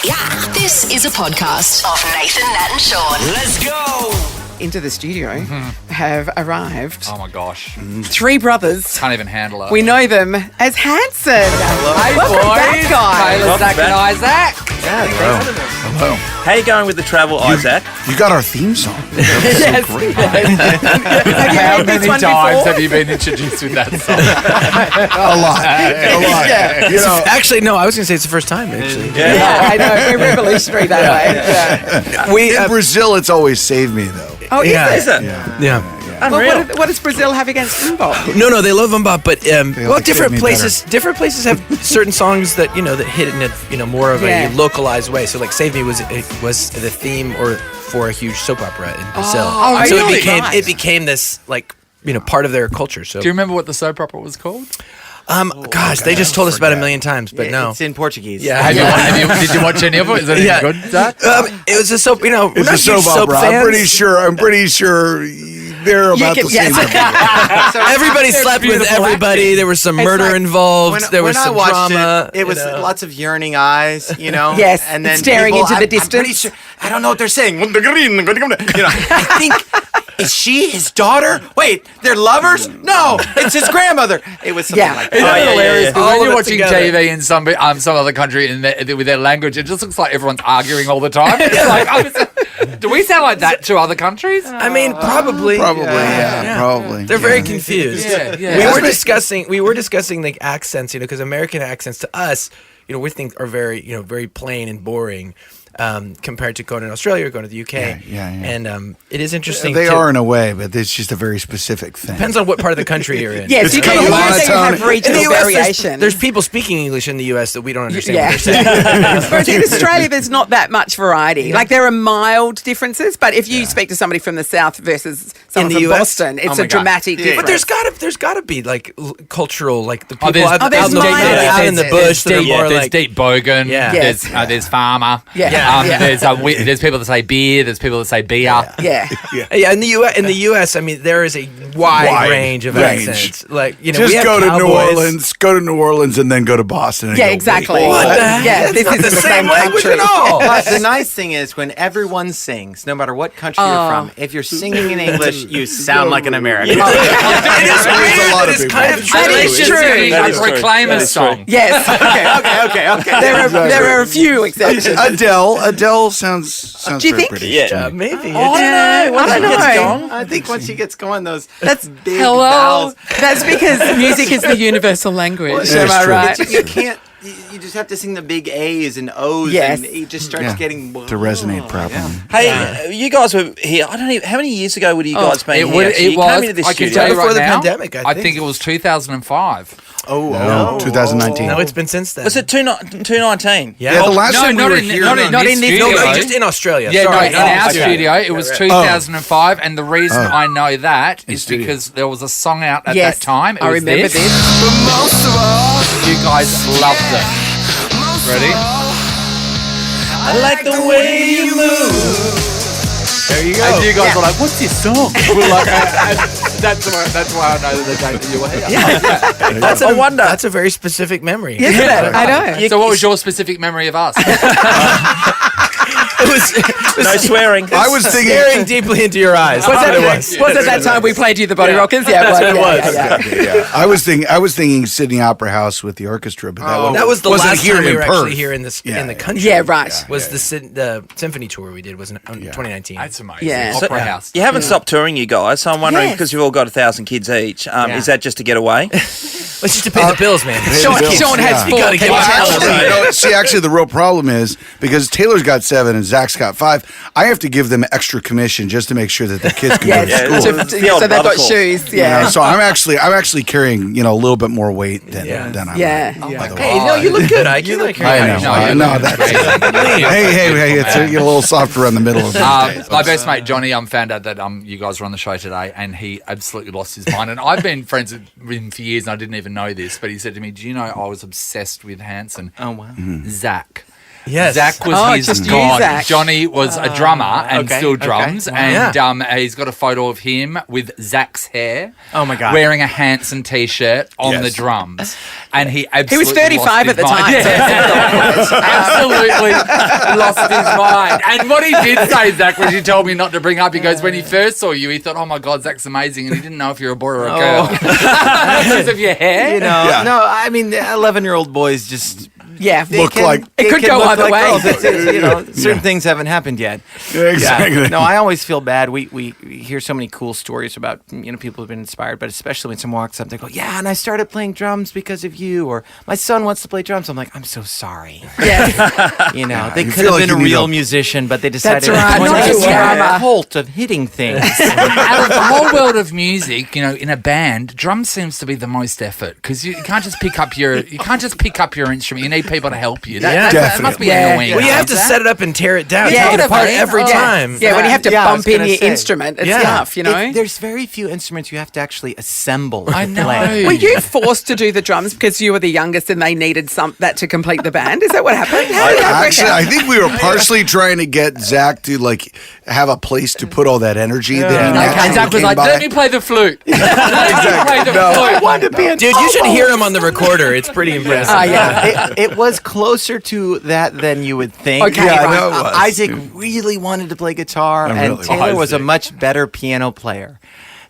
Yeah, this is a podcast of Nathan, Nat and Sean. Let's go! Into the studio have arrived Oh my gosh. three brothers. Can't even handle it. We know them as Hanson. Hey, Welcome boys. back, guys. Taylor, Zach, and Isaac. Hello. How you going with the travel, Isaac? You got our theme song. Yes. Great. How heard this many one times before? have you been introduced with that song? A lot. Yeah. You know, Actually, no, I was going to say it's the first time, actually. Yeah, I know. We're revolutionary that way. Yeah. We, in Brazil, it's always saved me, though. Oh, Yeah. is it? yeah. Well, what does Brazil have against Mbop? No, they love Mbop, but like different me different places have certain songs that that hit in a more of Yeah. a localized way. So like "Save Me" was the theme for a huge soap opera in Brazil. Oh, so really? it became this part of their culture. So Do you remember what the soap opera was called? gosh, they just told us about a million times, but no. It's in Portuguese. Yeah, Did you watch any of it? Is it Yeah. any good, Zach? it was a soap. We're It's not a soap huge soap opera. fans. I'm pretty sure they're about the same. Everybody slept with beautiful everybody. acting. There was some It's murder like- involved. There was when some I watched drama. It was lots of yearning eyes, Yes, and then staring people, into the I'm pretty distance. sure, I don't know what they're saying. I think, is she his daughter? Wait, they're lovers? No, it's his grandmother. It was something Yeah. like Isn't that. that hilarious? All When of you're it watching together. TV in some other country with their language, it just looks like everyone's arguing all the time. It's like, do we sound like that to other countries? I mean, probably. Probably. They're very confused. Yeah, yeah. We were discussing the accents, because American accents to us, we think are very, very plain and boring, compared to going to Australia or going to the UK. Yeah. And it is interesting. They are in a way, but it's just a very specific thing. Depends on what part of the country you're in. Yes, you got can a lot of tone. have regional In the US, variation. there's people speaking English in the US that we don't understand Yeah. what they're saying. Whereas in Australia, there's not that much variety. Like, there are mild differences, but if you speak to somebody from the South versus someone In the from US? Boston, it's Oh a my God. dramatic Yeah. difference. But there's gotta be cultural, the people there's- out, there's out in the, minor out in the bush that are more There's like deep bogan. Yeah. There's Yes. there's farmer. Yeah. Yeah. There's people that say beer. There's people that say beer. Yeah. in the US, I mean, there is a wide range of accents. We Just have go to New cowboys. Orleans. Go to New Orleans and then go to Boston. And Yeah, go, exactly. "Wait, What the heck? Yeah, this It's not is the same language country. at all. But the nice thing is when everyone sings, no matter what country you're from, if you're singing in English, you sound like an American. It is There's a weird, lot but of it's people. kind of That is true. true. That is A true. Reclaimers That is true. song. Yes. Okay. There are a few exceptions. Adele sounds Do you very think? British. Yeah. Maybe. I don't know. I think once she gets going, those That's big hello. vowels. That's because music is the universal language. That Am is I true. right? You can't. You just have to sing the big A's and O's, Yes. and it just starts Yeah. getting To resonate properly. Hey, you guys were here. I don't know how many years ago would you guys been It here? would. actually? It You was. came into this I can studio. tell you Before right the now. pandemic, I think. it was 2005. No, 2019. No, it's been since then. Was it 219? Yeah, the last time we were here. not in this No, studio. just in Australia. Yeah, Sorry. no, in our Okay. studio, it was 2005, and the reason I know that is studio. because there was a song out at Yes, that time. It I was remember this. You guys loved it. Ready? I like the way you move. There you go. And you guys were like, "What's this song?" We're like, "That's why I know the day that you were here." That's a wonder. That's a very specific memory. Isn't it? I know. So, what was your specific memory of us? It was No swearing. I was thinking. staring deeply into your eyes. That's what it was. Was it that time we played you the Body Rockers? Yeah, That's well, what it yeah, was. yeah, yeah. I was thinking Sydney Opera House with the orchestra, but That was the wasn't last here time we in were Perth. actually here in the Yeah. country. Yeah, right. Was the symphony tour we did was in 2019. That's amazing. Yeah. Opera House. You haven't stopped touring, you guys. So I'm wondering, Yes. because you've all got 1,000 kids each, is that just to get away? Let's just to pay the bills, man. Sean has Yeah. four gotta get kids. your Actually, actually, the real problem is because Taylor's got 7 and Zach's got 5. I have to give them extra commission just to make sure that the kids can go to Yes, school. Yeah. to- The old so they've got motherfucker. shoes. You know, Yeah. so I'm actually carrying a little bit more weight than I Yeah. might, by the way. Hey, no, you look good, Ike. You look I good. know. I know that. Hey, it's a little softer on the middle of the day. My best mate Johnny found out that you guys were on the show today, and he absolutely lost his mind. And I've been friends with him for years, and I didn't even know this. But he said to me, "Do you know I was obsessed with Hanson?" Oh wow. Zach. Yes. Zach was Oh, his just you, god. Zach. Johnny was a drummer and okay, still okay. drums, Wow. and he's got a photo of him with Zach's hair. Oh, my God. Wearing a Hanson t-shirt on Yes. the drums, and he He absolutely was 35 at the lost time. his mind. so- Absolutely lost his mind. And what he did say, Zach, which he told me not to bring up, he goes, when he first saw you, he thought, oh my God, Zach's amazing. And he didn't know if you're a boy or a girl. Because of your hair. Yeah. No, I mean, 11-year-old boys just Yeah. Look like- It could go either way. Certain things haven't happened yet. Yeah, exactly. No, I always feel bad. We hear so many cool stories about people who've been inspired, but especially when someone walks up, they go, "Yeah, and I started playing drums because of you," or "My son wants to play drums." I'm like, "I'm so sorry." Yeah. They you could feel have like been a you need real a- musician, but they decided That's right, to join not this a drummer. cult of hitting things. Out of the whole world of music, in a band, drums seems to be the most effort because you can't just pick up your instrument. You need people to help you. That must be Yeah. annoying. Well, you have to Zach. set it up and tear it down. Yeah. Take it apart Yeah. every time. Yeah, when you have to Yeah, I was bump in gonna your say. instrument, it's Yeah. tough, There's very few instruments you have to actually assemble. I to know. play. Were you forced to do the drums because you were the youngest and they needed that to complete the band? Is that what happened? How did that work Actually, out? I think we were partially trying to get Zach to have a place to put all that energy that he And naturally Zach was came like, by. let me play the flute. Let me play the No. flute. Dude, you should hear him on the recorder. It's pretty impressive. Oh, yeah. It was closer to that than you would think. Okay. Yeah, I know it was. Isaac really wanted to play guitar, I and really Taylor was a Isaac. much better piano player.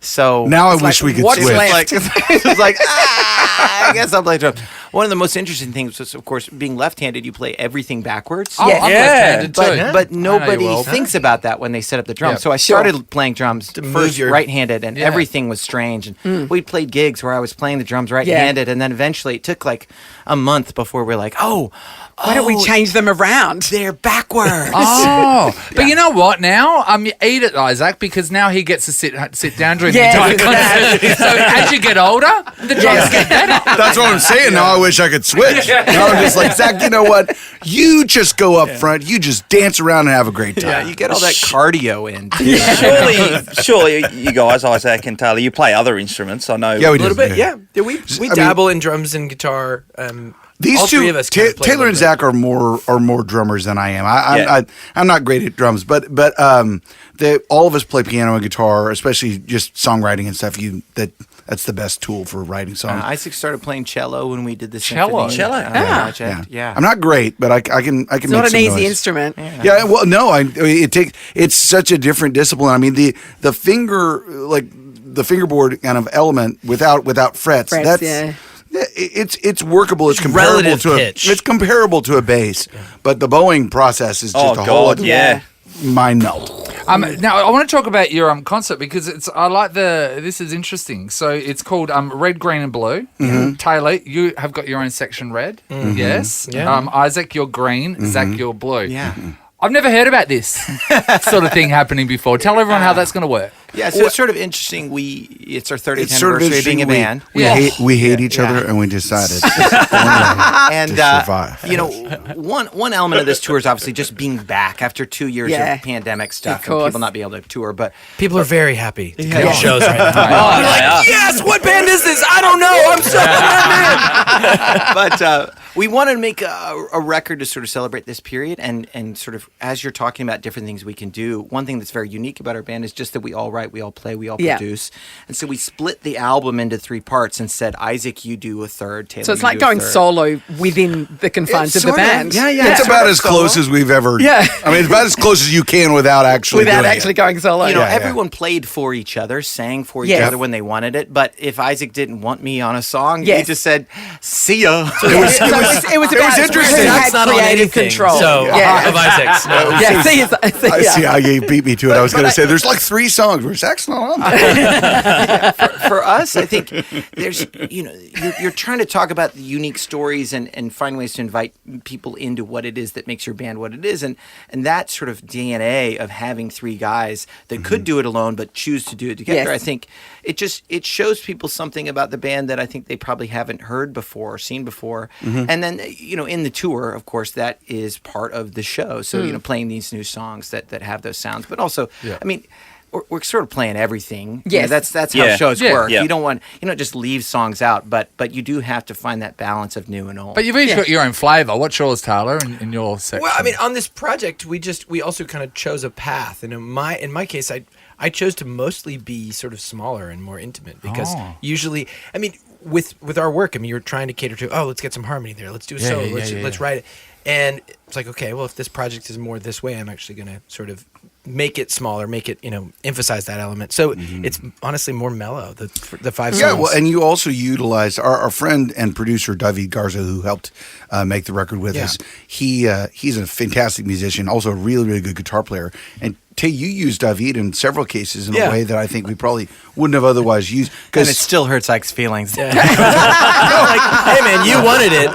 So Now I it's wish we could what's switch. left? It was like, I guess I'll play drums. One of the most interesting things was, of course, being left-handed, you play everything backwards. Oh, Yeah. I'm left-handed too. But I know you nobody will. thinks about that when they set up the drums. Yeah. So I started playing drums move first your- right-handed, and Yeah. everything was strange. And we played gigs where I was playing the drums right-handed, and then eventually it took like a month before we're like, Why don't we change them around? they're backwards. Oh, but you know what? Now you eat it, Isaac, because now he gets to sit down during Yeah, the entire concert. So as you get older, the drums get better. That's what I'm saying. Now I wish I could switch. Now I'm just like, Zach, you know what? You just go up front. You just dance around and have a great time. Yeah, you get all that cardio in. Surely, you guys, Isaac and Taylor, you play other instruments. I know. Yeah, we A little do. bit, yeah. We I mean- dabble in drums and guitar. These all two, three of us kinda play a Taylor and little bit. Zach are more drummers than I am. Yeah. I'm not great at drums, but all of us play piano and guitar, especially just songwriting and stuff. That's the best tool for writing songs. Isaac started playing cello when we did the Cello? symphony Cello. project. Yeah. I'm not great, but I can It's make not an some easy noise. instrument. Yeah, well, no, it's such a different discipline. I mean, the fingerboard kind of element without frets. Frets, That's yeah. it's workable. It's comparable relative to pitch. it's comparable to a bass, but the bowing process is just Oh a God, whole other yeah. mind melt. Now I want to talk about your concert because this is interesting. So it's called Red, Green, and Blue. Taylor, you have got your own section red. Yes. Yeah. Isaac, you're green. Zach, you're blue. Yeah. I've never heard about this sort of thing happening before. Tell everyone how that's going to work. Yeah, so it's sort of interesting. It's our 30th It's sort of anniversary of being interesting. a band. We hate each Yeah. other, and we decided And to survive. one element of this tour is obviously just being back after 2 years Yeah. of pandemic stuff Of and course. people not being able to tour. But People are very happy to come to shows right now. Oh, They're like, yeah. yes, what band is this? I don't know. I'm so but we wanted to make a record to sort of celebrate this period and sort of as you're talking about different things we can do. One thing that's very unique about our band is just that we all write, we all play, we all Yeah. produce, and so we split the album into 3 parts and said, Isaac, you do a third. Taylor, So it's you like do a going third. solo within the confines of the Sort of. band. Yeah, yeah. It's Sort about of as close solo. as we've ever. Yeah. I mean, it's about as close as you can without actually Without doing actually it. going solo. You know, Yeah, yeah. everyone played for each other, sang for each Yes. other when they wanted it. But if Isaac didn't want me on a song, he Yes. just said, "See ya." It was about interesting. who That's had not on creative anything. control. So, yeah. of Isaac's. No. Yeah, see, I see how you beat me to it. I was going to say there's like 3 songs where Zach's not on there. For us, I think there's, you're trying to talk about the unique stories and find ways to invite people into what it is that makes your band what it is. And that sort of DNA of having 3 guys that could do it alone but choose to do it together, Yes. I think it shows people something about the band that I think they probably haven't heard before or seen before. And then, in the tour, of course, that is part of the show. So, playing these new songs that have those sounds. But also, I mean, we're sort of playing everything. Yes. That's how Yeah. shows Yeah. work. Yeah. You don't just leave songs out, but you do have to find that balance of new and old. But you've each got your own flavour. What's yours, Taylor, in your section? Well, I mean, on this project, we also kind of chose a path, and in my case, I chose to mostly be sort of smaller and more intimate because usually, I mean, with our work, I mean, you're trying to cater to, let's get some harmony there, let's do a solo, let's write it, and it's like, okay, well, if this project is more this way, I'm actually going to sort of make it smaller, make it, emphasize that element. So it's honestly more mellow, the 5 songs. Yeah, well, and you also utilized our friend and producer David Garza, who helped make the record with us. He's a fantastic musician, also a really, really good guitar player. And Tay, you used David in several cases in a way that I think we probably wouldn't have otherwise used. And it still hurts Ike's feelings. Like, hey man, you wanted it.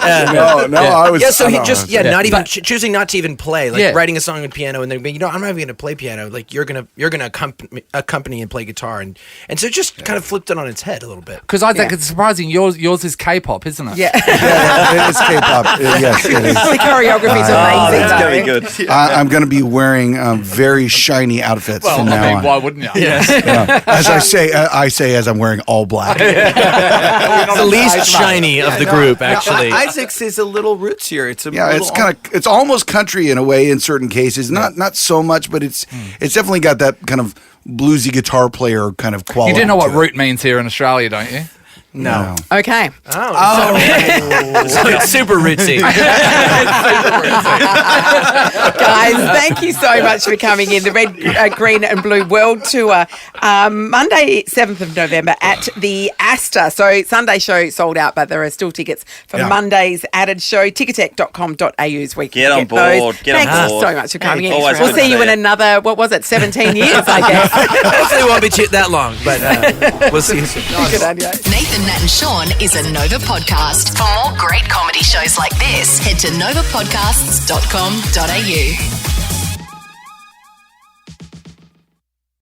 No, I was. So he I just know. not even choosing not to even play, like Yeah. writing a song on piano and then being, I'm not even going to play piano. Like you're gonna accompany and play guitar, and so it just kind of flipped it on its head a little bit. Because Isaac, it's surprising. Yours is K-pop, isn't it? Yeah. It is K-pop. Yes, it is. The choreography's amazing. That's though. going to be good. I'm going to be wearing very shiny outfits from now I mean, on. why wouldn't you? As I say as I'm wearing all black. The least shiny of the group, actually. Isaac's is a little rootsier. It's It's almost country in a way in certain cases. Not so much, but it's definitely got that kind of bluesy guitar player kind of quality. You do know what to it. root means here in Australia, don't you? No. Okay. So it's super rootsy. Guys, thank you so much for coming in. The Red, Green and Blue World Tour, Monday, 7th of November at the Astor. So Sunday show sold out, but there are still tickets for Monday's added show. Ticketek.com.au is where you can Get on board, those. get on Thanks board. so much for coming in. always We'll good to see you see in you. another, 17 years, I guess. Hopefully it won't be that long, but we'll see you soon. Good on you. Nathan, Nat and Sean is a Nova podcast. For more great comedy shows like this, head to novapodcasts.com.au.